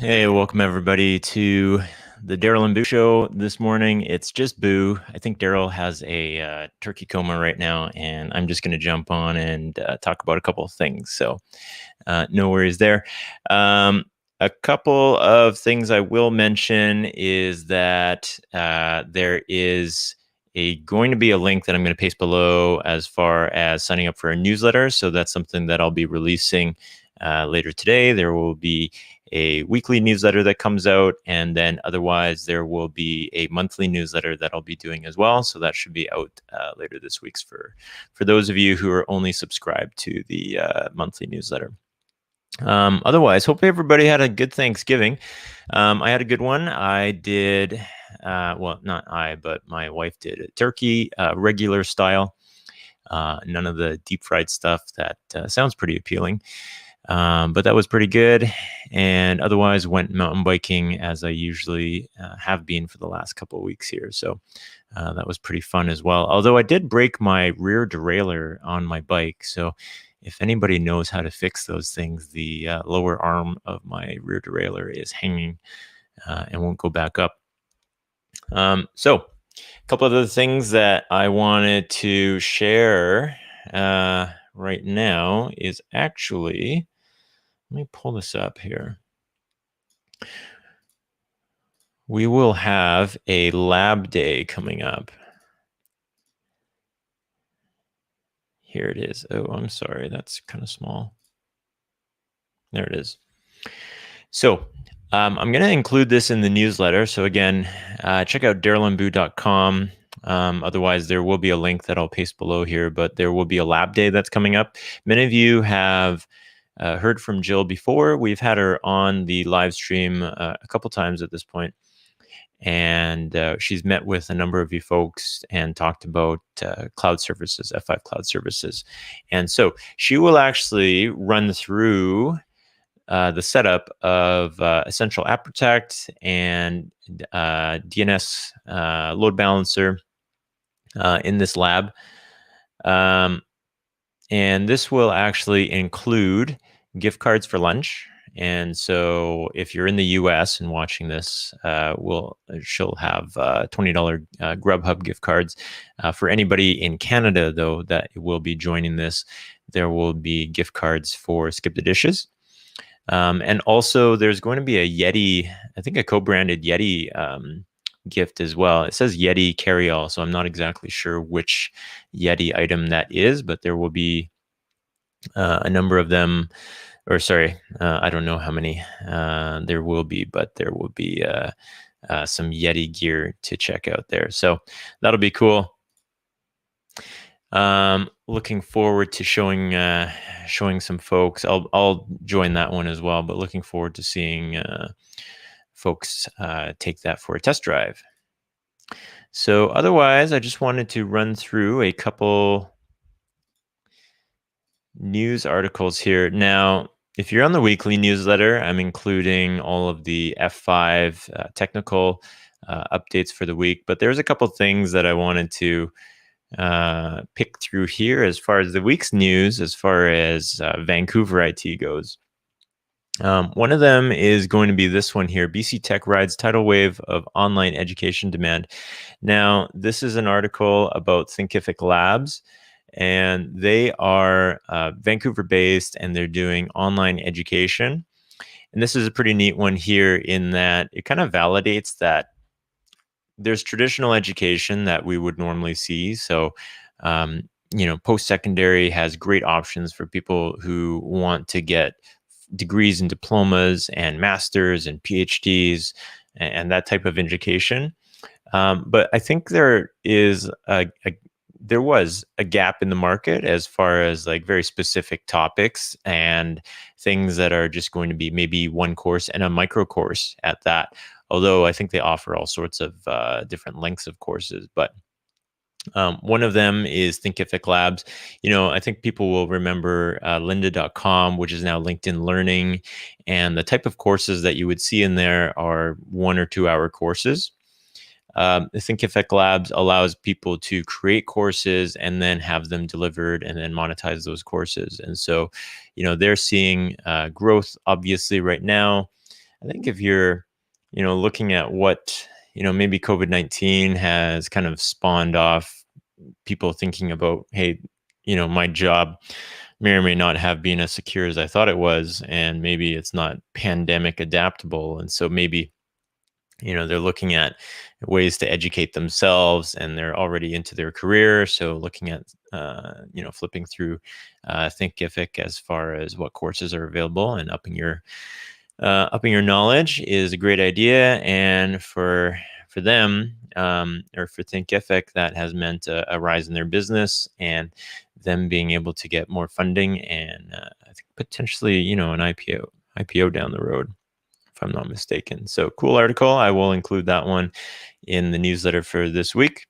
Hey, welcome everybody to the Daryl and Boo show this morning. It's just Boo. I think Daryl has a turkey coma right now, and I'm just going to jump on and talk about a couple of things. So no worries there. A couple of things I will mention is that there is going to be a link that I'm going to paste below as far as signing up for a newsletter. So that's something that I'll be releasing later today. There will be a weekly newsletter that comes out, and then otherwise there will be a monthly newsletter that I'll be doing as well. So that should be out later this week for those of you who are only subscribed to the monthly newsletter. Otherwise, hope everybody had a good Thanksgiving. I had a good one. I did, well, not I, but my wife did a turkey, regular style. None of the deep fried stuff. That sounds pretty appealing. But that was pretty good. And otherwise went mountain biking as I usually have been for the last couple of weeks here. So that was pretty fun as well. Although I did break my rear derailleur on my bike. So if anybody knows how to fix those things, the lower arm of my rear derailleur is hanging and won't go back up. So a couple of other things that I wanted to share right now is actually, let me pull this up here. We will have a lab day coming up. Here it is. Oh, I'm sorry. That's kind of small. There it is. So I'm going to include this in the newsletter. So again, check out darylandboo.com. Otherwise, there will be a link that I'll paste below here, but there will be a lab day that's coming up. Many of you have heard from Jill before. We've had her on the live stream a couple times at this point. And she's met with a number of you folks and talked about cloud services, F5 cloud services. And so she will actually run through the setup of Essential App Protect and DNS load balancer in this lab. And this will actually include gift cards for lunch. And so if you're in the US and watching this, she'll have $20 Grubhub gift cards. For anybody in Canada, though, that will be joining this, there will be gift cards for Skip the Dishes. And also there's going to be a Yeti, I think a co-branded Yeti gift as well. It says Yeti carry-all, so I'm not exactly sure which Yeti item that is, but there will be a number of them. Or sorry, I don't know how many there will be, but there will be some Yeti gear to check out there. So that'll be cool. Looking forward to showing some folks. I'll join that one as well, but looking forward to seeing folks take that for a test drive. So otherwise, I just wanted to run through a couple news articles here. Now, if you're on the weekly newsletter, I'm including all of the F5 technical updates for the week, but there's a couple things that I wanted to pick through here as far as the week's news, as far as Vancouver IT goes. One of them is going to be this one here, BC Tech rides tidal wave of online education demand. Now, this is an article about Thinkific Labs, and they are Vancouver-based, and they're doing online education. And this is a pretty neat one here in that it kind of validates that there's traditional education that we would normally see. So, post-secondary has great options for people who want to get degrees and diplomas and masters and PhDs and that type of education. But I think there was a gap in the market as far as like very specific topics and things that are just going to be maybe one course and a micro course at that. Although I think they offer all sorts of different lengths of courses, but one of them is Thinkific Labs. I think people will remember lynda.com, which is now LinkedIn Learning. And the type of courses that you would see in there are 1 or 2 hour courses. Thinkific Labs allows people to create courses and then have them delivered and then monetize those courses. And so, they're seeing growth obviously right now. I think if you're, looking at what, maybe COVID-19 has kind of spawned off people thinking about, hey, my job may or may not have been as secure as I thought it was, and maybe it's not pandemic adaptable. And so maybe, they're looking at ways to educate themselves and they're already into their career. So looking at, flipping through Thinkific as far as what courses are available and upping your knowledge is a great idea. And for them, or for Thinkific, that has meant a rise in their business and them being able to get more funding and I think potentially, an IPO down the road, if I'm not mistaken. So cool article. I will include that one in the newsletter for this week.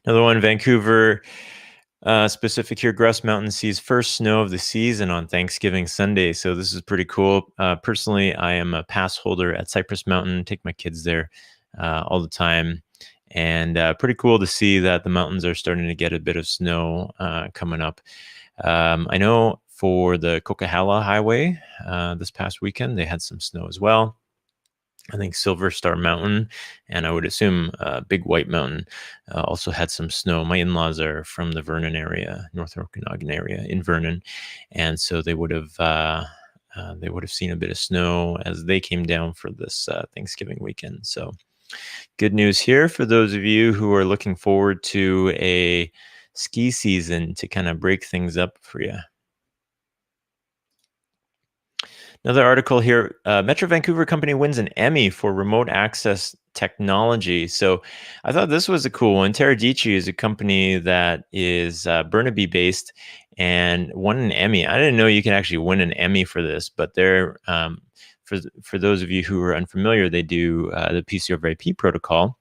Another one, Vancouver specific here, Grass Mountain sees first snow of the season on Thanksgiving Sunday. So this is pretty cool. Personally, I am a pass holder at Cypress Mountain, take my kids there all the time. And pretty cool to see that the mountains are starting to get a bit of snow coming up. I know for the Coquihalla Highway this past weekend, they had some snow as well. I think Silver Star Mountain, and I would assume Big White Mountain also had some snow. My in-laws are from the Vernon area, North Okanagan area in Vernon, and so they would have seen a bit of snow as they came down for this Thanksgiving weekend. So good news here for those of you who are looking forward to a ski season to kind of break things up for you. Another article here, Metro Vancouver company wins an Emmy for remote access technology. So I thought this was a cool one. Teradici is a company that is Burnaby based and won an Emmy. I didn't know you can actually win an Emmy for this, but they're, for those of you who are unfamiliar, they do the PC over IP protocol.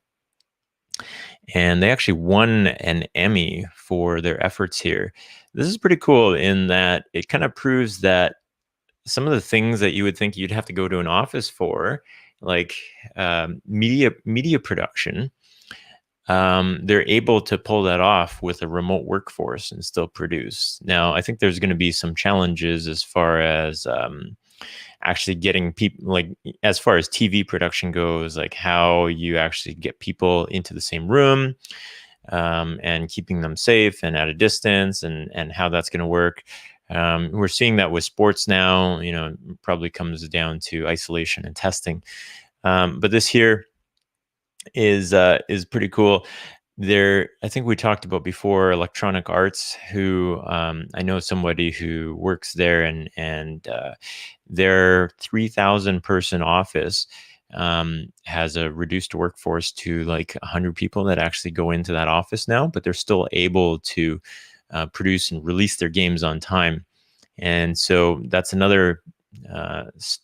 And they actually won an Emmy for their efforts here. This is pretty cool in that it kind of proves that some of the things that you would think you'd have to go to an office for, like media production, they're able to pull that off with a remote workforce and still produce. Now, I think there's going to be some challenges as far as actually getting people, like as far as TV production goes, like how you actually get people into the same room and keeping them safe and at a distance, and how that's going to work. We're seeing that with sports now, probably comes down to isolation and testing. But this here is pretty cool. I think we talked about before Electronic Arts, who I know somebody who works there, and their 3,000 person office has a reduced workforce to like 100 people that actually go into that office now, but they're still able to produce and release their games on time. And so that's another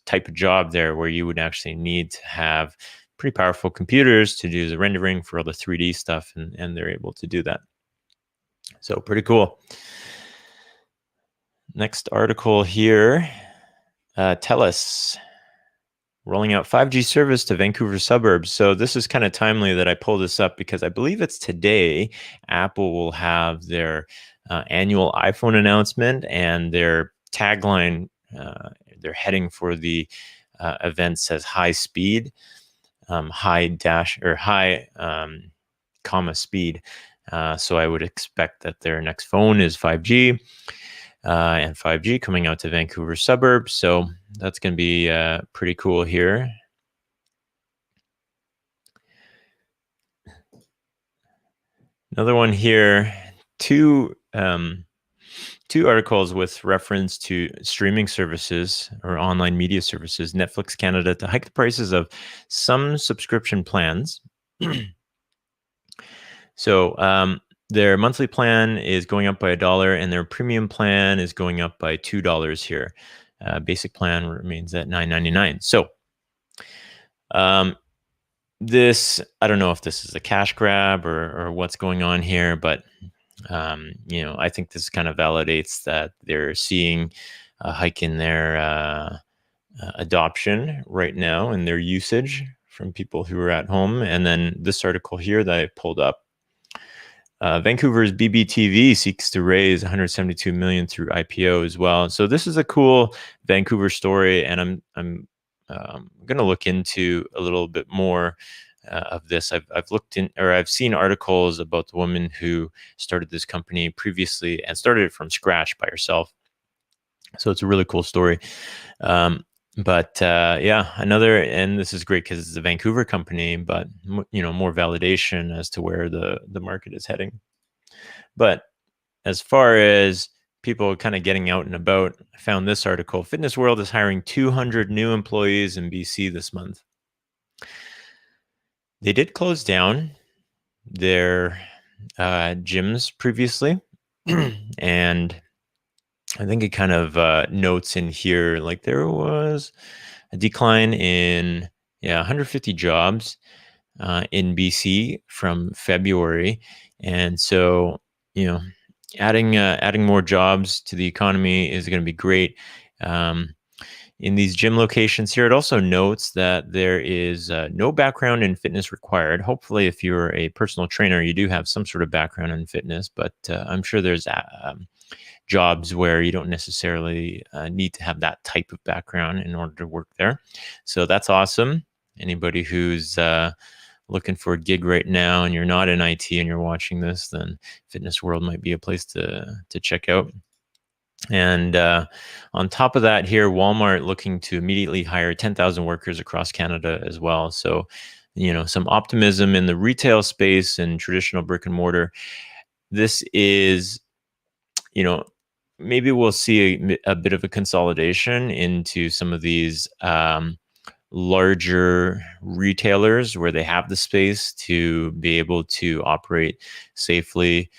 type of job there where you would actually need to have pretty powerful computers to do the rendering for all the 3D stuff, and they're able to do that. So pretty cool. Next article here, TELUS rolling out 5G service to Vancouver suburbs. So this is kind of timely that I pull this up because I believe it's today Apple will have their annual iPhone announcement, and their tagline, they're heading for the event says high speed, high comma speed. So I would expect that their next phone is 5G. And 5G coming out to Vancouver suburbs. So that's going to be pretty cool here. Another one here, two articles with reference to streaming services or online media services. Netflix Canada to hike the prices of some subscription plans So their monthly plan is going up by $1, and their premium plan is going up by $2 here. Basic plan remains at $9.99. So this, I don't know if this is a cash grab or what's going on here, but I think this kind of validates that they're seeing a hike in their adoption right now and their usage from people who are at home. And then this article here that I pulled up, Vancouver's BBTV seeks to raise 172 million through IPO as well. So this is a cool Vancouver story, and I'm going to look into a little bit more of this. I've looked in, or I've seen articles about the woman who started this company previously and started it from scratch by herself. So it's a really cool story. But another, and this is great because it's a Vancouver company, but more validation as to where the market is heading. But as far as people kind of getting out and about, I found this article. Fitness World is hiring 200 new employees in BC this month. They did close down their gyms previously, and I think it kind of notes in here, like there was a decline in 150 jobs in BC from February, and so adding more jobs to the economy is going to be great. In these gym locations here, it also notes that there is no background in fitness required. Hopefully, if you're a personal trainer, you do have some sort of background in fitness, but I'm sure there's jobs where you don't necessarily need to have that type of background in order to work there. So that's awesome. Anybody who's looking for a gig right now and you're not in IT and you're watching this, then Fitness World might be a place to check out. And on top of that here, Walmart looking to immediately hire 10,000 workers across Canada as well. So, some optimism in the retail space and traditional brick and mortar. This is, maybe we'll see a bit of a consolidation into some of these larger retailers where they have the space to be able to operate safely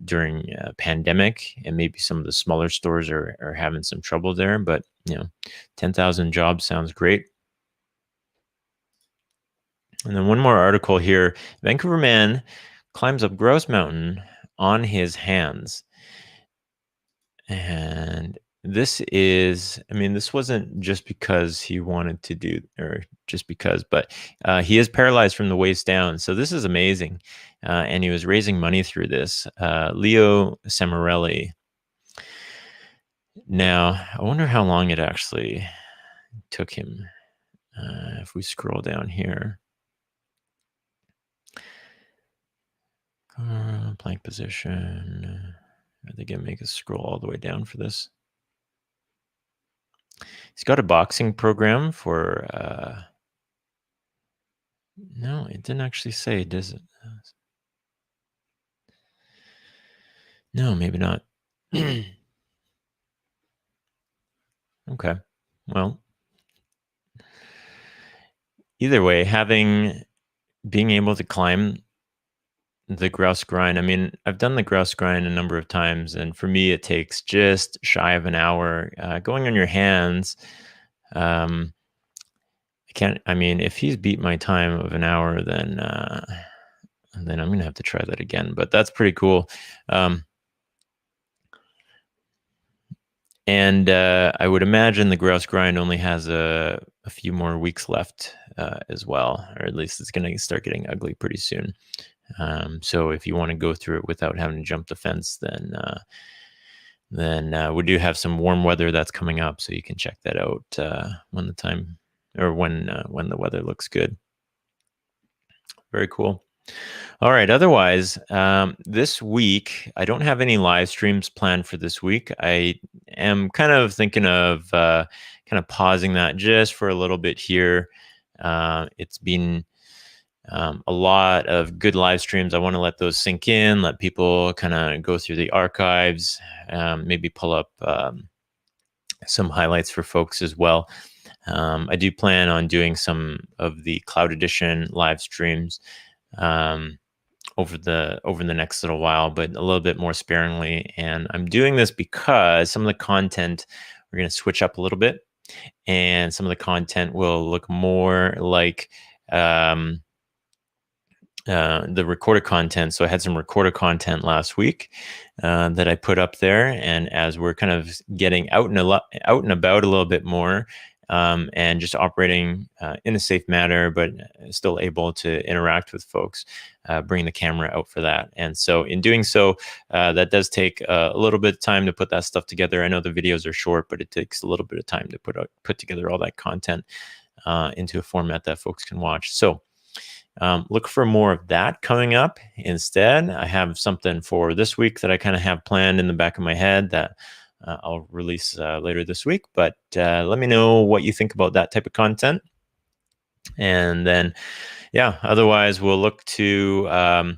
during a pandemic, and maybe some of the smaller stores are having some trouble there, but 10,000 jobs sounds great. And then one more article here. Vancouver man climbs up Grouse Mountain on his hands. And this wasn't just because he wanted to do, or just because, but he is paralyzed from the waist down. So this is amazing. And he was raising money through this. Leo Samarelli. Now, I wonder how long it actually took him. If we scroll down here. Plank position. Are they going to make us scroll all the way down for this? He's got a boxing program for... no, it didn't actually say, does it? No, maybe not. Okay. Well, either way, being able to climb the grouse grind. I've done the grouse grind a number of times, and for me, it takes just shy of an hour. Going on your hands, I can't. If he's beat my time of an hour, then I'm going to have to try that again. But that's pretty cool. And I would imagine the grouse grind only has a few more weeks left as well, or at least it's going to start getting ugly pretty soon. So if you want to go through it without having to jump the fence, then we do have some warm weather that's coming up, so you can check that out when the weather looks good. Very cool. All right. Otherwise, this week, I don't have any live streams planned for this week. I am kind of thinking of kind of pausing that just for a little bit here. It's been a lot of good live streams. I want to let those sink in, let people kind of go through the archives, maybe pull up some highlights for folks as well. I do plan on doing some of the Cloud Edition live streams over the next little while, but a little bit more sparingly. And I'm doing this because some of the content we're going to switch up a little bit, and some of the content will look more like the recorded content. So I had some recorded content last week that I put up there, and as we're kind of getting out and about a little bit more, and just operating in a safe manner, but still able to interact with folks, bring the camera out for that. And so in doing so, that does take a little bit of time to put that stuff together. I know the videos are short, but it takes a little bit of time to put together all that content into a format that folks can watch. So look for more of that coming up. Instead, I have something for this week that I kind of have planned in the back of my head that I'll release later this week. But let me know what you think about that type of content. And then, yeah, otherwise we'll look to,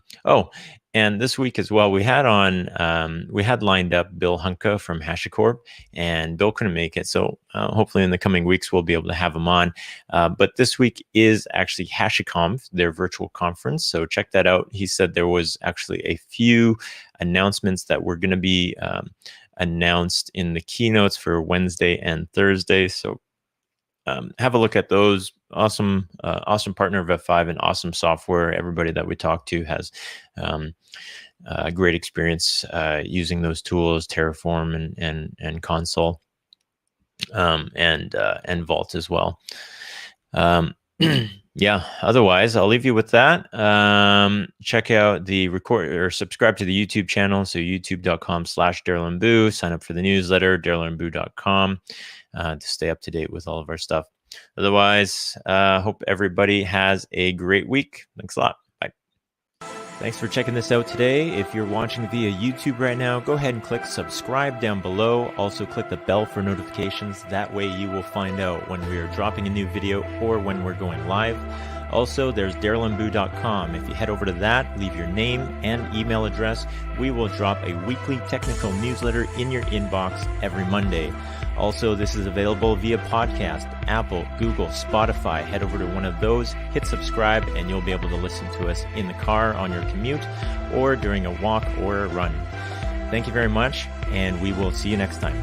and this week as well, we had lined up Bill Hunka from HashiCorp, and Bill couldn't make it. So hopefully in the coming weeks, we'll be able to have him on. But this week is actually HashiConf, their virtual conference. So check that out. He said there was actually a few announcements that were going to be announced in the keynotes for Wednesday and Thursday. So have a look at those. Awesome partner of F5 and awesome software. Everybody that we talk to has a great experience using those tools, Terraform and Console, and Vault as well. Yeah, otherwise, I'll leave you with that. Check out the subscribe to the YouTube channel. So youtube.com/Daryl and Boo. Sign up for the newsletter, darylandboo.com, to stay up to date with all of our stuff. Otherwise, hope everybody has a great week. Thanks a lot. Bye. Thanks for checking this out today. If you're watching via YouTube right now, go ahead and click subscribe down below. Also click the bell for notifications. That way you will find out when we are dropping a new video or when we're going live. Also, there's darylandboo.com. If you head over to that, leave your name and email address, we will drop a weekly technical newsletter in your inbox every Monday. Also, this is available via podcast, Apple, Google, Spotify. Head over to one of those, hit subscribe, and you'll be able to listen to us in the car on your commute or during a walk or a run. Thank you very much, and we will see you next time.